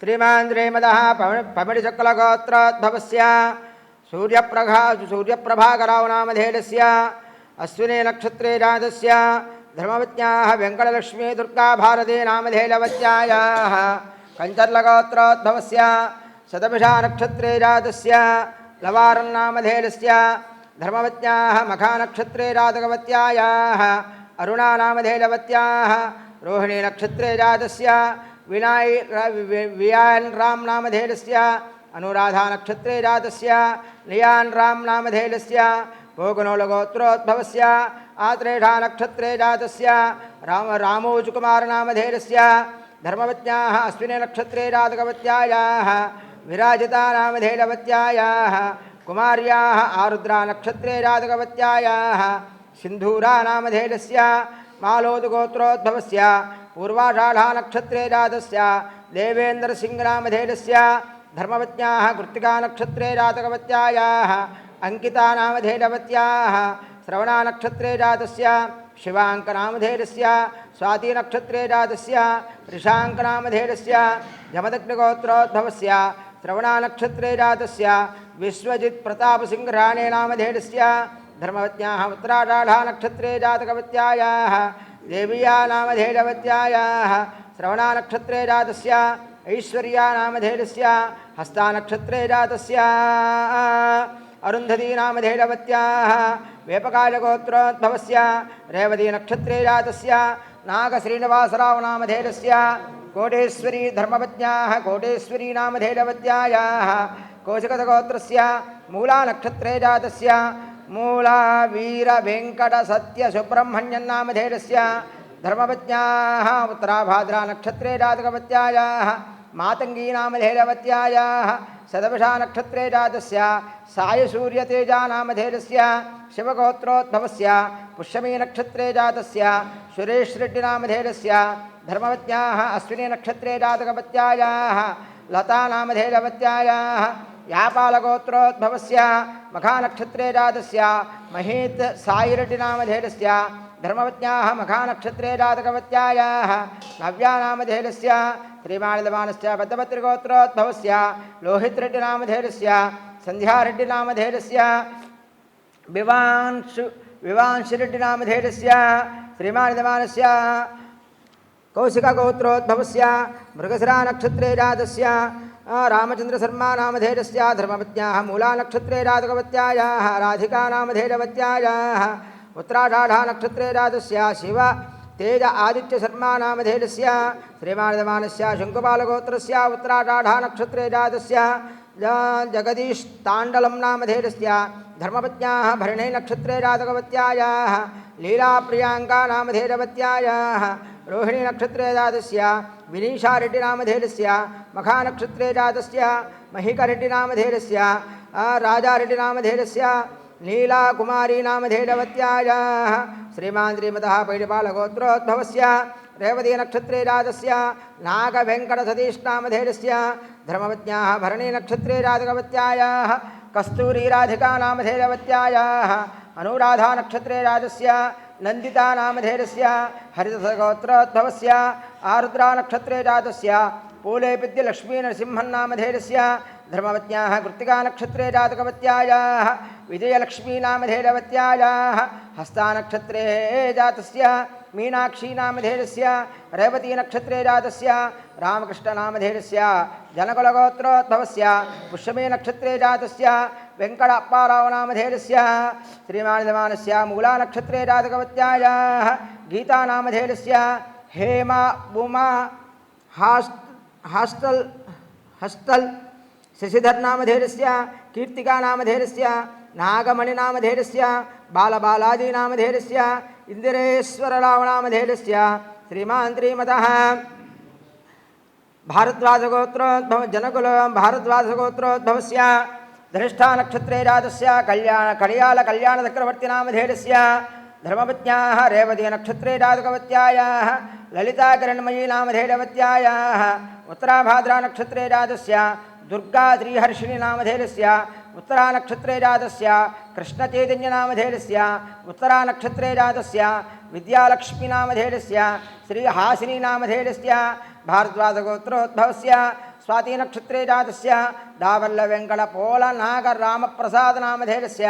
श्रीमान् श्रीमदः पमिडिशुक्लगोत्रोद्भवस्य सूर्यप्रभाकराव नामधेयस्य अश्विनी नक्षत्रे जातस्य धर्मवत्याः वेङ्कटलक्ष्मी दुर्गा भारती नामधेयवत्यायाः कञ्चर्लगोत्रोद्भवस्य शतभिषा नक्षत्रे जातस्य लवारन्नामधेयस्य धर्मवत्याः मखानक्षत्रे जातकवत्यायाः अरुणा नामधेयवत्याः रोहिणी नक्षत्रे जातस्य वियान् राम नामधेयस्य अनुराधा नक्षत्रे जातस्य नियान् राम नामधेयस्य भोगनोलगोत्रोद्भवस्य आत्रेषा नक्षत्रे जातस्य रामोजुकुमार नामधेयस्य धर्मवत्याः अश्विनी नक्षत्रे जातकवत्यायाः विराजिता नामधेयवत्यायाः कुमार्याः आरुद्रा नक्षत्रे जातकवत्यायाः सिन्धूरा नामधेयस्य मालोदगोत्रोद्भवस्य पूर्वाषाढा नक्षत्रे जातस्य देवेन्द्रसिंहनामधेयस्य धर्मवत्याः कृत्तिका नक्षत्रे जातकवत्यायाः अंकिता नामधेयवत्याः श्रवणा नक्षत्रे जातस्य शिवांक नामधेयस्य स्वाति नक्षत्रे जातस्य ऋषांक नामधेयस्य यमदग्निगोत्रोद्भवस्य श्रवणा नक्षत्रे जातस्य विश्वजित् प्रताप सिंह राणे नामधेयस्य धर्मवत्याः उत्तराषाढा नक्षत्रे जातकवत्यायाः देविया नामधेयवत्यायाः श्रवणा नक्षत्रे जातस्य ऐश्वर्या नामधेयस्य हस्ता नक्षत्रे जातस्य अरुन्धती नामधेयवत्याः वेपकालगोत्रोद्भवस्य रेवती नक्षत्रे जातस्य नागश्रीनिवासराव नामधेयस्य कोटेश्वरी धर्मवत्याः कोटेश्वरी नामधेयवत्यायाः कौशिकगोत्रस्य मूला नक्षत्रे जातस्य मूला वीर वेंकट सत्य सुब्रह्मण्यन नामधेयस्य धर्मवत्याः उत्तराभाद्रा नक्षत्रे जातकवत्यायाः मातंगी नामधेयवत्यायाः शतभिषा नक्षत्रे जातस्य सायसूर्यतेजा नामधेयस्य शिवगोत्रोद्भवस्य पुष्यमी नक्षत्रे जातस्य सुरेश रेड्डी नामधेयस्य धर्मवत्याः अश्विनी नक्षत्रे जातकवत्यायाः लता नामधेयवत्यायाः यापालगोत्रोद्भवस्य मखानक्षत्रे जातस्य महीत सायिरेड्डी नामधेयस्य धर्मवत्याः मखानक्षत्रे जातकवत्यायाः नव्या नामधेयस्य श्रीमानिदमानस्य बद्धपत्रिगोत्रोद्भवस्य लोहितरेड्डी नामधेयस्य संध्यारेड्डी नामधेयस्य विवांशिरेड्डी नामधेयस्य श्रीमानिदमानस्य कौशिकगोत्रोद्भवस्य मृगशिरा नक्षत्रे जातस्य रामचंद्र शर्मा नामधेयस्य धर्मवत्याः मूला नक्षत्रे जातकवत्यायाः राधिका नामधेयवत्यायाः उत्तराषाढा नक्षत्रे जातस्य शिव तेज आदित्य शर्मा नामधेयस्य श्रीमानिदमानस्य शङ्कुपालगोत्रस्य उत्तराषाढा नक्षत्रे जातस्य जगदीश ताण्डलं नामधेयस्य धर्मवत्याः भरणी नक्षत्रे जातकवत्यायाः लीला प्रियांका नामधेयवत्यायाः रोहिणी नक्षत्रे जातस्य विनीशा रेड्डी नामधेयस्य मखानक्षत्रे जातस्य महिकारेड्डी नामधेयस्य राजा रेड्डी नामधेयस्य नीला कुमारी नामधेयवत्यायाः श्रीमान् श्रीमतः पैडिपालगोत्रोद्भवस्य रेवती नक्षत्रे जातस्य नागवेंकट सतीश नामधेयस्य धर्मवत्याः भरणी नक्षत्रे जातकवत्यायाः कस्तूरी राधिका नामधेयवत्यायाः अनुराधा नक्षत्रे जातस्य नंदिता नामधेयस्य हरितसगोत्रोद्भवस्य आरुद्रा नक्षत्रे जातस्य पूलेपिद्य लक्ष्मी नरसिंहन् नामधेयस्य धर्मवत्याः कृत्तिका नक्षत्रे जातकवत्यायाः विजयलक्ष्मी नामधेयवत्यायाः हस्ता नक्षत्रे जातस्य मीनाक्षी नामधेयस्य रेवती नक्षत्रे जातस्य रामकृष्ण नामधेयस्य जनकुलगोत्रोद्भवस्य पुष्यमी नक्षत्रे जातस्य वेंकट अप्पाराव नामधेयस्य श्रीमानिदमानस्य मूला नक्षत्रे जातकवत्यायाः गीता नामधेयस्य हेमा उमा हस्टल शशिधर नामधेयस्य कीर्तिका नामधेयस्य नागमणि नामधेयस्य बालबालाजी नामधेयस्य इंदिरेश्वरराव नामधेयस्य श्रीमान् श्रीमतः भारद्वाजगोत्रोद्भव जनकुल भारद्वाजगोत्रोद्भवस्य धनिष्ठा नक्षत्रे जातस्य कल्याण चक्रवर्ती नामधेयस्य धर्मपत्न्याः रेवती नक्षत्रे जातकवत्यायाः ललिता किरणमयी नामधेयवत्यायाः उत्तराभाद्रा नक्षत्रे जातस्य दुर्गा श्रीहर्षिणी नामधेयस्य उत्तरा नक्षत्रे जातस्य कृष्णचैतन्य नामधेयस्य उत्तरा नक्षत्रे जातस्य विद्यालक्ष्मी नामधेयस्य श्रीहासिनी नामधेयस्य भारद्वाजगोत्रोद्भवस्य स्वाति नक्षत्रे जातस्य दावल्लवेङ्कटपोलनागरामप्रसादनामधेयस्य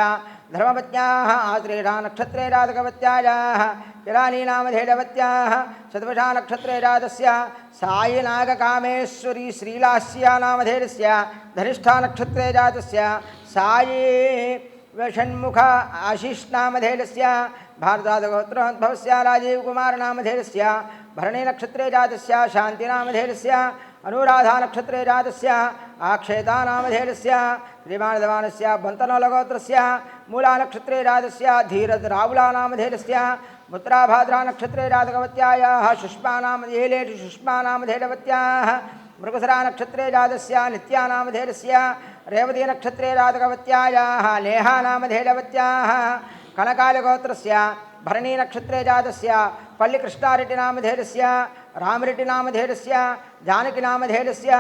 धर्मपत्न्याः आश्लेषा नक्षत्रे जातकवत्यायाः किरानीनामधेयवत्याः शतवशा नक्षत्रे जातस्य सायिनागकामेश्वरी श्रीलास्यानामधेयस्य धनिष्ठा नक्षत्रे जातस्य सायि षण्मुख आशिष्नामधेयस्य भारतादगोत्रोद्भवस्य राजीवकुमारनामधेयस्य भरणी नक्षत्रे जातस्य शान्तिनामधेयस्य अनुराधा नक्षत्रे जातस्य आक्षेतानामधेयस्य श्रीमानदवानस्य बन्तनोलगोत्रस्य मूला नक्षत्रे जातस्य धीरद्रावुलानामधेयस्य मुत्राभाद्रा नक्षत्रे जातकवत्यायाः शुष्मानामधेयेषु शुष्मानामधेयवत्याः मृगसरा नक्षत्रे जातस्य नित्यानामधेयस्य रेवती नक्षत्रे जातकवत्यायाः नेहानामधेयवत्याः कनकालगोत्रस्य भरणी नक्षत्रे जातस्य पल्लिकृष्णारेड्डिनामधेयस्य रामरेड्डिनामधेयस्य जानकीनामधेयस्य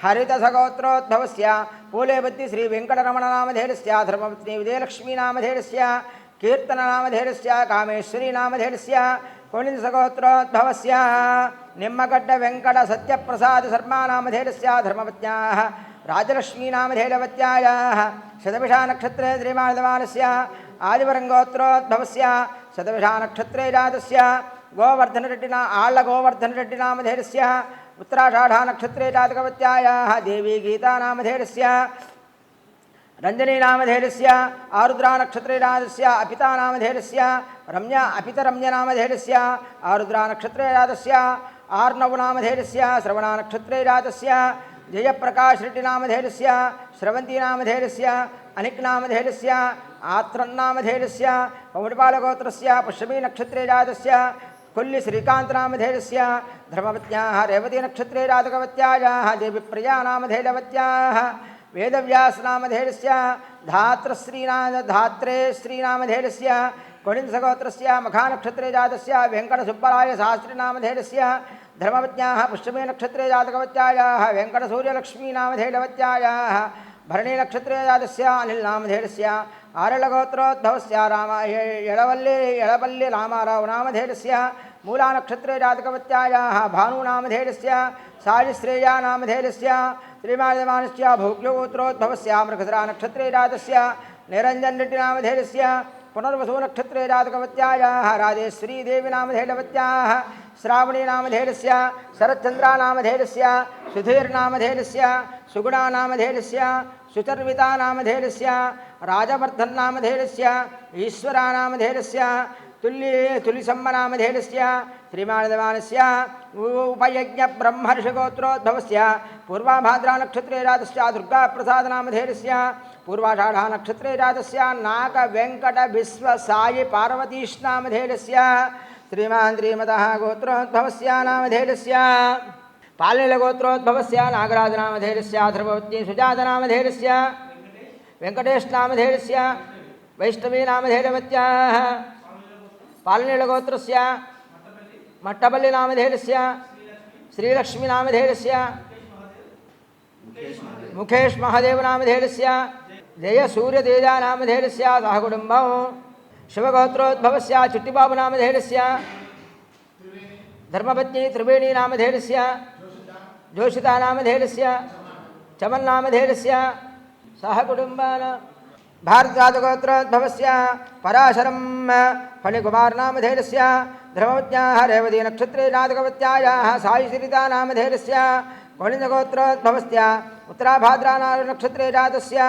हरितसगोत्रोद्भवस्य पूलेबत्ति श्रीवेङ्कटरमणनामधेयस्य धर्मपत्नी विजयलक्ष्मीनामधेयस्य कीर्तननामधेयस्य कामेश्वरीनामधेयस्य कोणिन्दसगोत्रोद्भवस्य निम्मगड्ड वेङ्कट सत्यप्रसाद शर्मानामधेयस्य धर्मपत्न्याः राजलक्ष्मीनामधेयवत्यायाः शतभिषा नक्षत्रे श्रीमानदवानस्य आदिवरङ्गोत्रोद्भवस्य शतभिषा नक्षत्रे जातस्य गोवर्धनरेड्डिना आळ्ळगोवर्धनरेड्डिनामधेयस्य उत्तराषाढा नक्षत्रे जातकवत्यायाः देवी गीतानामधेयस्य रञ्जनीनामधेयस्य आरुद्रा नक्षत्रे जातस्य अपितानामधेयस्य रम्या अपितरम्यनामधेयस्य आरुद्रा नक्षत्रे जातस्य आर्णवनामधेयस्य श्रवणा नक्षत्रे जातस्य जयप्रकाशरेड्डिनामधेयस्य श्रवन्तीनामधेयस्य अनिक्नामधेयस्य आत्रन्नामधेयस्य पौडपालगोत्रस्य पुष्यमी नक्षत्रे जातस्य कोल्लि श्रीकान्तनामधेयस्य धर्मपत्न्याः रेवती नक्षत्रे जातकवत्यायाः देवीप्रियानामधेयवत्याः वेदव्यासनामधेयस्य धात्रे श्रीनामधेयस्य कोणिन्दसगोत्रस्य मखानक्षत्रे जातस्य वेङ्कटसुब्बरायशास्त्रीनामधेयस्य धर्मपत्न्याः पुष्यमी नक्षत्रे जातकवत्यायाः वेङ्कटसूर्यलक्ष्मीनामधेयवत्यायाः भरणी नक्षत्रे जातस्य अनिलनामधेयस्य आरळगोत्रोद्भवस्य यळपल्ली रामारावनामधेयस्य मूला नक्षत्रे जातकवत्यायाः भानुनामधेयस्य सायिश्रेयानामधेयस्य श्रीमानदवानस्य भोग्यगोत्रोद्भवस्य मृगसरा नक्षत्रे जातस्य निरञ्जनरेड्डिनामधेयस्य पुनर्वसु नक्षत्रे जातकवत्यायाः राजेश्वरी देवीनामधेयवत्याः श्रावणीनामधेयस्य शरच्चन्द्रानामधेयस्य सुधीर्नामधेयस्य सुगुणानामधेयस्य सुचर्वितानामधेयस्य राजवर्धन्नामधेयस्य ईश्वरानामधेयस्य तुलिसम्मनामधेयस्य श्रीमानदवानस्य उपयज्ञब्रह्मर्षिगोत्रोद्भवस्य पूर्वाभाद्रा नक्षत्रे जातस्य दुर्गाप्रसादनामधेयस्य पूर्वाषाढा नक्षत्रे जातस्य नागवेङ्कटविश्वसायि पार्वतीष्नामधेयस्य श्रीमान् श्रीमतः गोत्रोद्भवस्य नामधेयस्य पालनीलगोत्रोद्भवस्य नागराजनामधेयस्य ध्रुववत्नी सुजातनामधेयस्य वेङ्कटेशनामधेयस्य वैष्णवीनामधेयवत्याः पालनीलगोत्रस्य मट्टपल्लिनामधेयस्य श्रीलक्ष्मीनामधेयस्य मुखेश महादेवनामधेयस्य जयसूर्यतेजानामधेयस्य सहकुटुम्बं शिवगोत्रोद्भवस्य चिट्टिबाबुनामधेयस्य धर्मपत्नी त्रिवेणीनामधेयस्य जोषितानामधेयस्य चमन्नामधेयस्य सहकुटुम्बान भारतजातगोत्रोद्भवस्य पराशरं फणिकुमारनामधेयस्य धर्मपत्न्याः रेवती नक्षत्रे जातकवत्यायाः सायिश्रीतानामधेयस्य कोणिन्दगोत्रोद्भवस्य उत्तराभाद्रानक्षत्रे जातस्य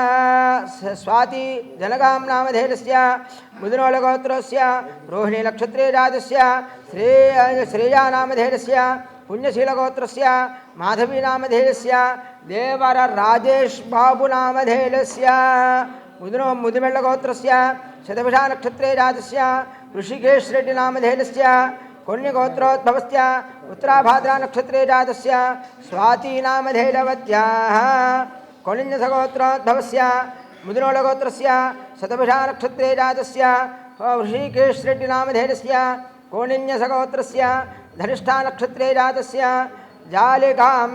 स्वाति जनगां नामधेयस्य मुदनोलगोत्रस्य रोहिणी नक्षत्रे जातस्य श्रेयानामधेयस्य पुण्यशीलगोत्रस्य माधवीनामधेयस्य देवर राजेश बाबुनामधेयस्य मुदिमेळ्ळगोत्रस्य शतभिषा नक्षत्रे जातस्य ऋषिकेश रेड्डिनामधेयस्य कोण्यगोत्रोद्भवस्य उत्तराभाद्रा नक्षत्रे जातस्य स्वातीनामधेयवत्याः कोणिन्दसगोत्रोद्भवस्य मुदिनोळगोत्रस्य शतभिषा नक्षत्रे जातस्य ऋषिकेश रेड्डिनामधेयस्य कोणिन्यसगोत्रस्य धनिष्ठा नक्षत्रे जातस्य जालिकां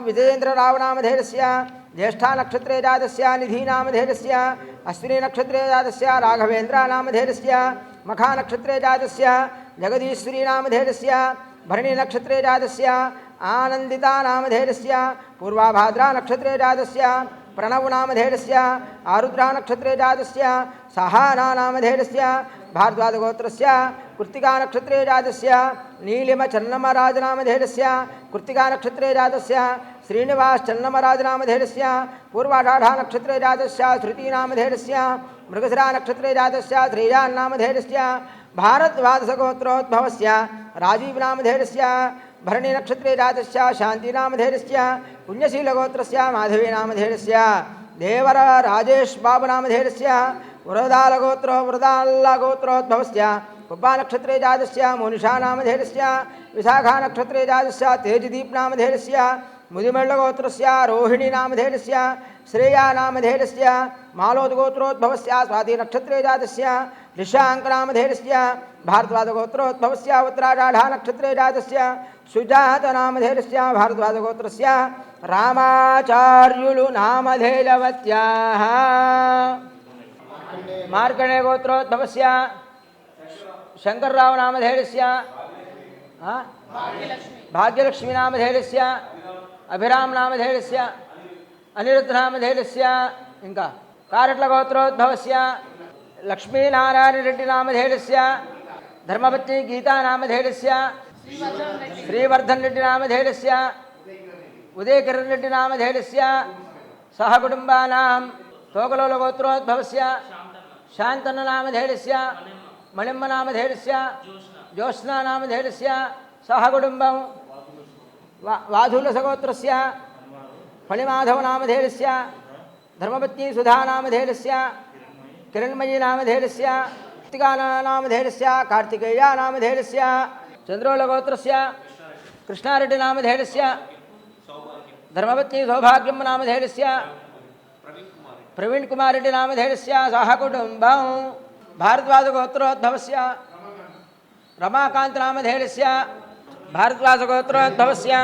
विजयेन्द्ररावनामधेयस्य ज्येष्ठा नक्षत्रे जातस्य निधीनामधेयस्य अश्विनी नक्षत्रे जातस्य राघवेन्द्रनामधेयस्य मखा नक्षत्रे जातस्य जगदीश्वरीनामधेयस्य भरणी नक्षत्रे जातस्य आनन्दिता नामधेयस्य पूर्वाभाद्रा नक्षत्रे जातस्य प्रणव नामधेयस्य आरुद्रा नक्षत्रे जातस्य सहाना नामधेयस्य भारद्वाजगोत्रस्य कृत्तिका नक्षत्रे जातस्य नीलिमचन्नमराज नामधेयस्य कृत्तिका नक्षत्रे जातस्य श्रीनिवास चन्नमराज नामधेयस्य पूर्वाषाढ़ा नक्षत्रे जातस्य श्रुति नामधेयस्य मृगशिरा नक्षत्रे जातस्य श्रीजान् नामधेयस्य भारद्वाजगोत्रोद्भवस्य राजीव नामधेयस्य भरणी नक्षत्रे जातस्य शांति नामधेयस्य पुण्यशीलगोत्रस्य माधवी नामधेयस्य देवर राजेश बाबू नामधेयस्य वृदालगोत्रोद्भवस्य कुब्बा नक्षत्रे जातस्य मोनिषा नामधेयस्य विशाखा नक्षत्रे जातस्य तेजदीप नामधेयस्य मुदिमल्लगोत्रस्य रोहिणी नामधेयस्य श्रेया नामधेयस्य मालोदगोत्रोद्भवस्य स्वाति नक्षत्रे जातस्य ऋषांक नामधेयस्य भारद्वाजगोत्रोद्भवस्य उत्तराषाढ़ा नक्षत्रे जातस्य सुजात नामधेयस्य भारद्वाजगोत्रस्य रामाचार्युलु नामधेयवत्याः मार्कण्डेय गोत्रोद्भवस्य शंकरराव नामधेयस्य भाग्यलक्ष्मी नामधेयस्य अभिराम नामधेयस्य अनिरुद्ध नामधेयस्य इंका कारट्ल गोत्रोद्भवस्य लक्ष्मीनारायण रेड्डी नामधेयस्य धर्मपत्नी गीता नामधेयस्य श्रीवर्धन रेड्डी नामधेयस्य उदयकिरण रेड्डी नामधेयस्य सह कुटुंबानां तोकलोल गोत्रोद्भवस्य शांतन नामधेयस्य मणिम्म नामधेयस्य ज्योत्स्ना नामधेयस्य सह कुटुंबं वाधूलसगोत्रस्य फणिमाधव नामधेयस्य धर्मपत्नी सुधा नामधेयस्य किरणमयी नामधेयस्य कृत्तिका नामधेयस्य कार्तिकेया नामधेयस्य चंद्रोलगोत्रस्य कृष्णारेड्डी नामधेयस्य धर्मपत्नी सौभाग्यम नामधेयस्य प्रवीण कुमार रेड्डी नामधेयस्य सह कुटुंबं भारद्वाजगोत्रोद्भवस्य रमाकांत नामधेयस्य भारद्वाजगोत्रोद्भवस्य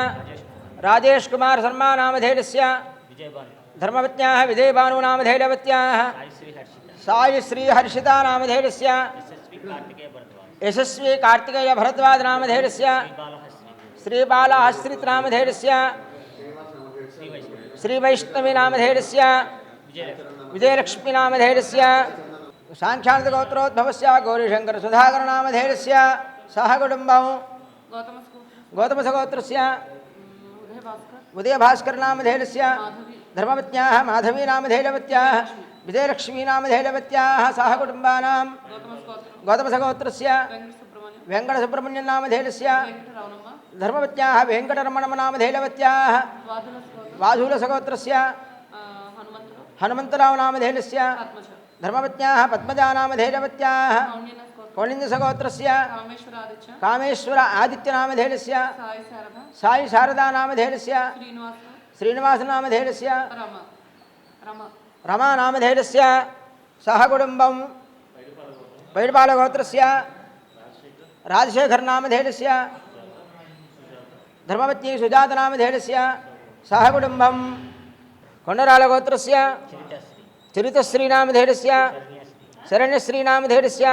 राजेश कुमार शर्मा नामधेयस्य धर्मपत्न्याः विजयभानु नामधेयवत्याः साई श्री हर्षिता नामधेयस्य यशस्वी कार्तिकेय भरद्वाज नामधेयस्य श्री बालाश्रित नामधेयस्य श्री वैष्णवी नामधेयस्य विजयलक्ष्मी नामधेयस्य साक्षात गोत्रोद्भवस्य गौरीशंकर सुधाकर नामधेयस्य सह कुटुंबं गौतमसगोत्रस्य उदयभास्कर नामधेयस्य धर्मपत्न्याः माधवी नामधेयवत्याः विजयलक्ष्मी नामधेयवत्याः सह कुटुंबानां गौतमसगोत्रस्य वेंकटसुब्रह्मण्यन नामधेयस्य धर्मपत्न्याः वेंकटरमण नामधेयवत्याः वाधूलसगोत्रस्य हनुमन्तराव नामधेयस्य धर्मपत्न्याः पद्मजा नामधेयवत्याः कौलिन्यसगोत्रस्य कामेश्वर आदित्य नामधेयस्य साई शारदा नामधेयस्य श्रीनिवास नामधेयस्य रमा नामधेयस्य सह कुटुंबं पैडपालगोत्रस्य राजशेखर नामधेयस्य धर्मपत्नी सुजात नामधेयस्य सह कुटुंबं कोण्डरालगोत्रस्य चरितश्री नामधेयस्य शरण्यश्री नामधेयस्य